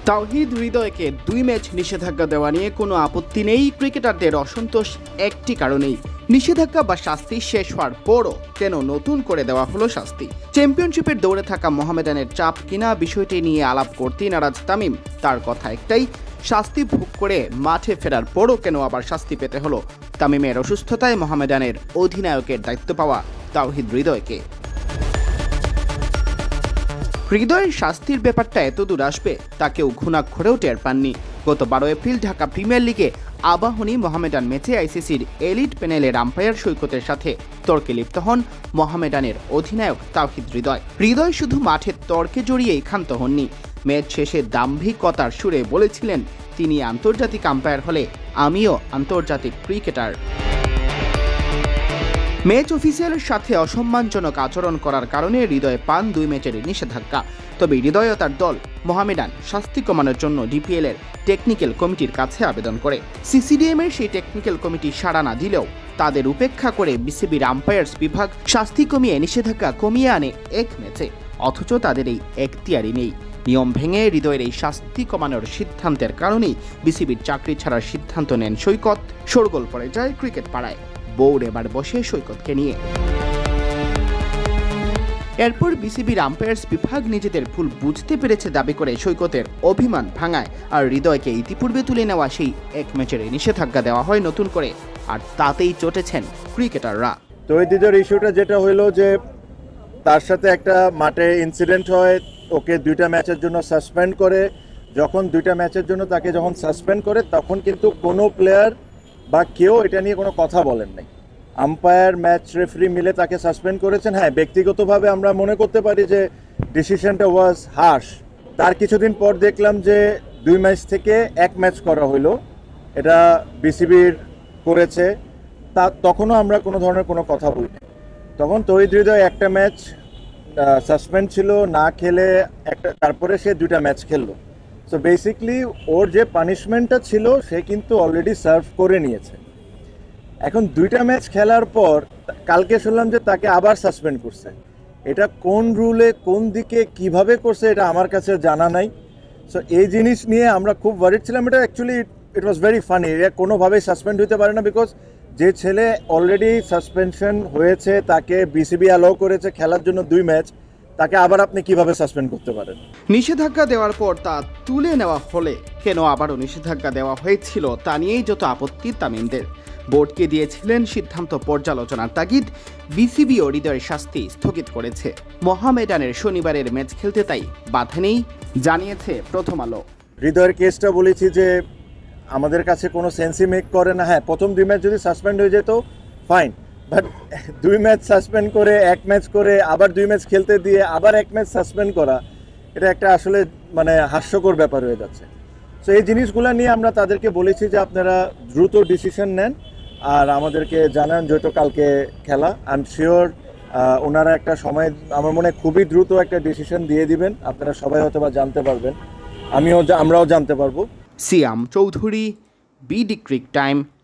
তাওহিদ হৃদয়কে 2 ম্যাচ নিষেধাজ্ঞা দেওয়া নিয়ে কোনো আপত্তি নেই। ক্রিকেটারদের অসন্তোষ একটি কারণেই, নিষেধাজ্ঞা বা শাস্তি শেষ হওয়ার পরও কেন নতুন করে দেওয়া হলো শাস্তি। চ্যাম্পিয়নশিপের দৌড়ে থাকা মোহামেডানের চাপ কিনা বিষয়টি নিয়ে আলাপ করতেই নারাজ তামিম। তার কথা একটাই, শাস্তি ভোগ করে মাঠে ফেরার পরও কেন আবার শাস্তি পেতে হলো। তামিমের অসুস্থতায় মোহামেডানের অধিনায়কের দায়িত্ব পাওয়া তাওহিদ হৃদয়কে। হৃদয়ের শাস্তির ব্যাপারটা এতদূর আসবে তা কেউ ঘুণাক্ষরেও টের পাননি। গত 12 এপ্রিল ঢাকা প্রিমিয়ার লিগে আবাহনী মোহামেডান ম্যাচে আইসিসির এলিট প্যানেলের আম্পায়ার সৈকতের সাথে তর্কে লিপ্ত হন মোহামেডানের অধিনায়ক তাওহিদ হৃদয়। হৃদয় শুধু মাঠের তর্কে জড়িয়েই ক্ষান্ত হননি, ম্যাচ শেষে দাম্ভিকতার সুরে বলেছিলেন, তিনি আন্তর্জাতিক আম্পায়ার হলে আমিও আন্তর্জাতিক ক্রিকেটার। ম্যাচ অফিসিয়ালের সাথে অসম্মানজনক আচরণ করার কারণে হৃদয় পান 2 ম্যাচের নিষেধাজ্ঞা। তবে হৃদয় ও তার দল মোহামেডান শাস্তি কমানোর জন্য ডিপিএল এর টেকনিক্যাল কমিটির কাছে আবেদন করে। সিসিডিএম এর সেই টেকনিক্যাল কমিটি সাড়া না দিলেও তাদের উপেক্ষা করে বিসিবির আম্পায়ার্স বিভাগ শাস্তি কমিয়ে নিষেধাজ্ঞা কমিয়ে আনে 1 ম্যাচে। অথচ তাদের এই এখতিয়ারই নেই। নিয়ম ভেঙে হৃদয়ের এই শাস্তি কমানোর সিদ্ধান্তের কারণেই বিসিবির চাকরি ছাড়ার সিদ্ধান্ত নেন সৈকত। শোরগোল পড়ে যায় ক্রিকেট পাড়ায়, বোর্ড এবার বসে সৈকতকে নিয়ে। এরপর বিসিবির আম্পায়ার্স বিভাগ নিজেদের ভুল বুঝতে পেরেছে দাবি করে সৈকতের অভিমান ভাঙায় আর হৃদয়কে ইতিপূর্বে তুলে নেওয়া সেই 1 ম্যাচের নিষেধাজ্ঞা দেওয়া হয় নতুন করে, আর তাতেই চটেছেন ক্রিকেটাররা। তৌহিদের ইস্যুটা যেটা হইলো যে তার সাথে একটা মাঠে ইনসিডেন্ট হয়, ওকে 2টা ম্যাচের জন্য সাসপেন্ড করে। যখন 2টা ম্যাচের জন্য তাকে যখন সাসপেন্ড করে তখন কিন্তু কোনো প্লেয়ার বা কেউ এটা নিয়ে কোনো কথা বলেন নাই। আম্পায়ার, ম্যাচ রেফারি মিলে তাকে সাসপেন্ড করেছেন। হ্যাঁ, ব্যক্তিগতভাবে আমরা মনে করতে পারি যে ডিসিশনটা ওয়াজ হার্শ। তার কিছুদিন পর দেখলাম যে 2 ম্যাচ থেকে 1 ম্যাচ করা হলো, এটা বিসিবির করেছে। তখনও আমরা কোনো ধরনের কোনো কথা বলিনি। তখন তৌহিদ হৃদয় 1টা ম্যাচ সাসপেন্ড ছিল, না খেলে তারপরে সে 2টা ম্যাচ খেললো। সো বেসিকলি ওর যে পানিশমেন্টটা ছিল সে কিন্তু অলরেডি সার্ভ করে নিয়েছে। এখন 2টা ম্যাচ খেলার পর কালকে শুনলাম যে তাকে আবার সাসপেন্ড করছে। এটা কোন রুলে, কোন দিকে, কিভাবে করছে এটা আমার কাছে জানা নাই। সো এই জিনিস নিয়ে আমরা খুব ওয়ারিড ছিলাম। এটা actually it was very funny. এটা কোনোভাবেই সাসপেন্ড হতে পারে না, বিকজ যে ছেলে অলরেডি সাসপেনশন হয়েছে, তাকে বিসিবি অ্যালাউ করেছে খেলার জন্য 2 ম্যাচ, তাকে আবার আপনি কিভাবে সাসপেন্ড করতে পারেন? নিষেধাজ্ঞা দেওয়ার পর তা তুলে নেওয়া হলে কেন আবারও নিষেধাজ্ঞা দেওয়া হয়েছিল তা নিয়েই যত আপত্তি তামিমদের। বোর্ডকে দিয়েছিলেন সিদ্ধান্ত পর্যালোচনার তাগিদ। বিসিবি ও হৃদয়ের শাস্তি স্থগিত করেছে। মোহামেডানের শনিবারের ম্যাচ খেলতে তাই বাধা নেই, জানিয়েছে প্রথম আলো। হৃদয়ের কেসটা বলেছি যে আমাদের কাছে কোনো সেন্সই মেক করে না। হ্যাঁ, প্রথম 2 ম্যাচ যদি সাসপেন্ড হয়ে যেত ফাইন, বাট 2 ম্যাচ সাসপেন্ড করে 1 ম্যাচ করে আবার 2 ম্যাচ খেলতে দিয়ে আবার 1 ম্যাচ সাসপেন্ড করা, এটা একটা আসলে মানে হাস্যকর ব্যাপার হয়ে যাচ্ছে। সো এই জিনিসগুলো নিয়ে আমরা তাদেরকে বলেছি যে আপনারা দ্রুত ডিসিশন নেন আর আমাদেরকে জানান, যেহেতু কালকে খেলা। আই এম শিওর ওনারা একটা সময়, আমার মনে হয় খুবই দ্রুত একটা ডিসিশন দিয়ে দিবেন। আপনারা সবাই হয়তো বা জানতে পারবেন, আমরাও জানতে পারবো। সিয়াম চৌধুরী, বিডি ক্রিক টাইম।